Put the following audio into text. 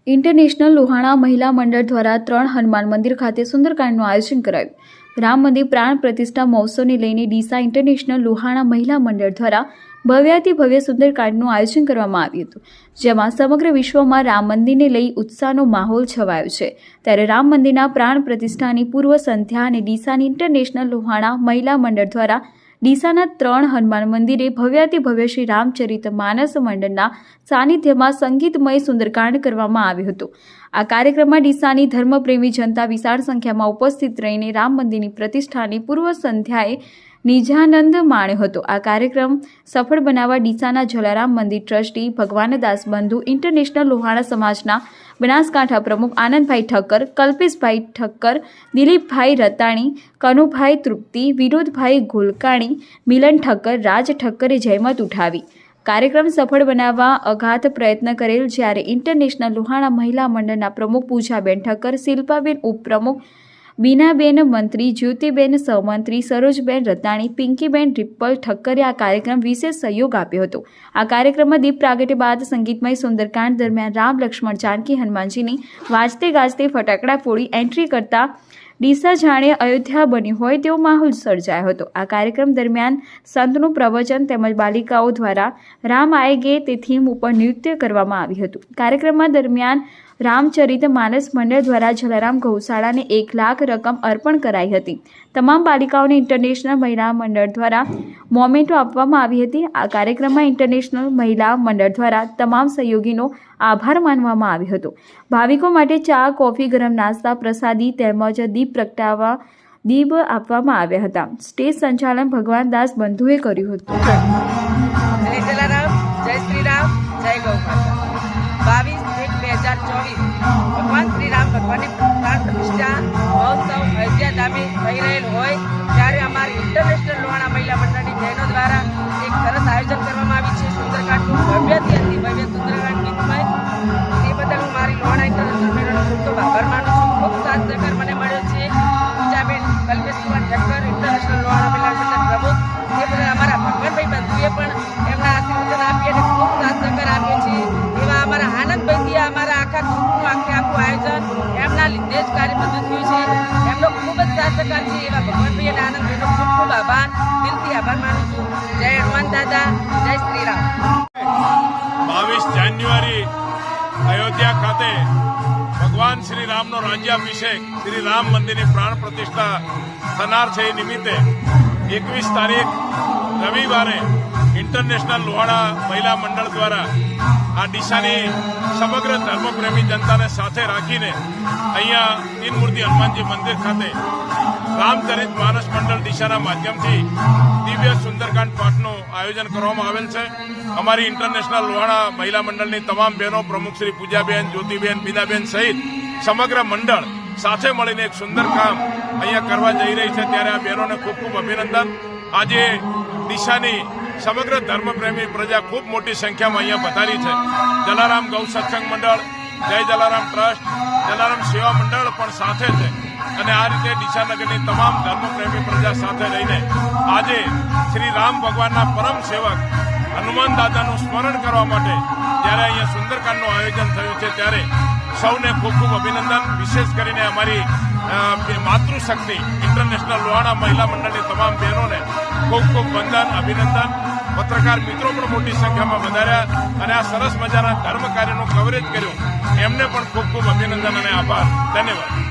International Lohana મહિલા મંડળ દ્વારા 3 હનુમાન મંદિર ખાતે સુંદરકાંડનું આયોજન કરાયું. રામ મંદિર પ્રાણ પ્રતિષ્ઠા મહોત્સવને લઈને ડીસા ઇન્ટરનેશનલ લોહાણા મહિલા મંડળ દ્વારા ભવ્યાતિ ભવ્ય સુંદરકાંડનું આયોજન કરવામાં આવ્યું હતું, જેમાં સમગ્ર વિશ્વમાં રામ મંદિરને લઈ ઉત્સાહનો માહોલ છવાયો છે. ત્યારે રામ મંદિરના પ્રાણ પ્રતિષ્ઠાની પૂર્વ સંધ્યા અને ડીસાની ઇન્ટરનેશનલ લોહાણા મહિલા મંડળ દ્વારા ડીસાના 3 હનુમાન મંદિરે ભવ્યાતિ ભવ્ય શ્રી રામચરિત માનસ મંડળના સાનિધ્યમાં સંગીતમય સુંદરકાંડ કરવામાં આવ્યું હતું. આ કાર્યક્રમમાં ડીસાની ધર્મપ્રેમી જનતા વિશાળ સંખ્યામાં ઉપસ્થિત રહીને રામ મંદિરની પ્રતિષ્ઠાની પૂર્વ સંધ્યાએ નિજાનંદ માણ્યો હતો. આ કાર્યક્રમ સફળ બનાવવા ડીસાના જલારામ મંદિર ટ્રસ્ટી ભગવાનદાસ બંધુ, ઇન્ટરનેશનલ લોહાણા સમાજના બનાસકાંઠા પ્રમુખ આનંદભાઈ ઠક્કર, કલ્પેશભાઈ ઠક્કર, દિલીપભાઈ રતાણી, કનુભાઈ તૃપ્તિ, વિનોદભાઈ ગોલકાણી, મિલન ઠક્કર, રાજ ઠક્કરે જહેમત ઉઠાવી કાર્યક્રમ સફળ બનાવવા અગાધ પ્રયત્ન કરેલ. જ્યારે ઇન્ટરનેશનલ લોહાણા મહિલા મંડળના પ્રમુખ પૂજાબેન ઠક્કર, શિલ્પાબેન ઉપપ્રમુખ, બીનાબેન મંત્રી, જ્યોતિબેન સહમંત્રી, સરોજબેન રતાણી, પિંકીબેન રિપ્પલ ઠક્કરે આ કાર્યક્રમ વિશેષ સહયોગ આપ્યો હતો. આ કાર્યક્રમમાં દીપ પ્રાગટ્ય બાદ સંગીતમય સુંદરકાંડ દરમિયાન રામ, લક્ષ્મણ, જાનકી, હનુમાનજીની વાજતે ગાજતે ફટાકડા ફોડી એન્ટ્રી કરતા ડીસા જાણે અયોધ્યા બન્યું હોય તેવો માહોલ સર્જાયો હતો. આ કાર્યક્રમ દરમિયાન સંતનું પ્રવચન તેમજ બાલિકાઓ દ્વારા રામ આએગે તે થીમ ઉપર નૃત્ય કરવામાં આવ્યું હતું. કાર્યક્રમમાં દરમિયાન રામચરિત માનસ મંડળ દ્વારા જલારામ ગૌશાળાને 1 લાખ રકમ અર્પણ કરાઈ હતી. તમામ બાલિકાઓને ઇન્ટરનેશનલ મહિલા મંડળ દ્વારા મોમેન્ટો આપવામાં આવી હતી. આ કાર્યક્રમમાં ઇન્ટરનેશનલ મહિલા મંડળ દ્વારા તમામ સહયોગીનો આભાર માનવામાં આવ્યો હતો. ભાવિકો માટે ચા, કોફી, ગરમ નાસ્તા, પ્રસાદી તેમજ દીપ પ્રગટાવવા દીપ આપવામાં આવ્યા હતા. સ્ટેજ સંચાલન ભગવાનદાસ બંધુએ કર્યું હતું. જય જલારામ, જય શ્રી રામ, જય ગૌ માતા. 22/1/2024 ભગવાન શ્રી રામ ભગવાનની પ્રાણ પ્રતિષ્ઠા મહોત્સવ અયોધ્યા ધામે થઈ રહેલ હોય ત્યારે અમારી ઇન્ટરનેશનલ લોહાણા મહિલા મંડળની બહેનો દ્વારા એક સરસ આયોજન કરવામાં આવ્યું છે. સુંદરકાંડનું ભવ્યથી અતિ ભવ્ય સુંદરકાંડ ગીતમય તે બદલ હું મારી લોહાણા ઇન્ટરનેશનલ બહેનોનો ખૂબ ખૂબ આભાર માનું છું. ખૂબ સાથ સહકાર મને મળ્યો છે. પૂજાબેન, કલ્પેશકુમાર ઠક્કર, ઇન્ટરનેશનલ લોહાણા મહિલા મંડળ પ્રમુખ, તે બદલ અમારા ભગવાનભાઈ બંધુએ પણ એમના આશીર્વાદ આપી અને ખૂબ સાથ સહકાર આપ્યો છે. એવા અમારા આનંદભાઈ અમારા આખા ગ્રુપનું આખું આયોજન એમના લીધે જ કાર્ય બધું થયું છે. એમનો ખૂબ જ સાથ સહકાર છે. એવા ભગવાનભાઈ અને આનંદભાઈનો ખૂબ ખૂબ આભાર, દિલથી આભાર માનું છું. જય હનુમાન દાદા, જય શ્રી રામ. 22 જાન્યુઆરી અયોધ્યા ખાતે ભગવાન શ્રી રામનો રાજ્યાભિષેક, શ્રી રામ મંદિરની પ્રાણ પ્રતિષ્ઠા થનાર છે. એ નિમિત્તે 21 તારીખ રવિવારે ઇન્ટરનેશનલ લોહાણા મહિલા મંડળ દ્વારા આ ડીસાની સમગ્ર ધર્મપ્રેમી જનતાને સાથે રાખીને અહીંયા તીનમૂર્તિ હનુમાનજી મંદિર ખાતે રામચરિત માનસ મંડળ ડીસાના માધ્યમથી દિવ્ય સુંદરકાંડ પાઠનું આયોજન કરવામાં આવેલ છે. અમારી ઇન્ટરનેશનલ લોહાણા મહિલા મંડળની તમામ બહેનો, પ્રમુખ શ્રી પૂજાબેન, જ્યોતિબેન, બીનાબેન સહિત સમગ્ર મંડળ સાથે મળીને એક સુંદર કામ અહીંયા કરવા જઈ રહી છે. ત્યારે આ બહેનોને ખૂબ ખૂબ અભિનંદન. આજે ડીસાની સમગ્ર ધર્મપ્રેમી પ્રજા ખૂબ મોટી સંખ્યામાં અહીંયા પધારી છે. જલારામ ગૌ સત્સંગ મંડળ, જય જલારામ ટ્રસ્ટ, જલારામ સેવા મંડળ પણ સાથે છે. અને આ રીતે ડીસાનગરની તમામ ધર્મપ્રેમી પ્રજા સાથે રહીને આજે શ્રી રામ ભગવાનના પરમ સેવક હનુમાન દાદાનું સ્મરણ કરવા માટે જ્યારે અહીંયા સુંદરકાંડનું આયોજન થયું છે ત્યારે સૌને ખૂબ ખૂબ અભિનંદન. વિશેષ કરીને અમારી માતૃશક્તિ ઇન્ટરનેશનલ લોહાણા મહિલા મંડળની તમામ બહેનોને ખૂબ ખૂબ વંદન, અભિનંદન. પત્રકાર મિત્રો પણ મોટી સંખ્યામાં વધાર્યા અને આ સરસ મજાના ધર્મ કાર્યનું કવરેજ કર્યું. એમને પણ ખૂબ ખૂબ અભિનંદન અને આભાર. ધન્યવાદ.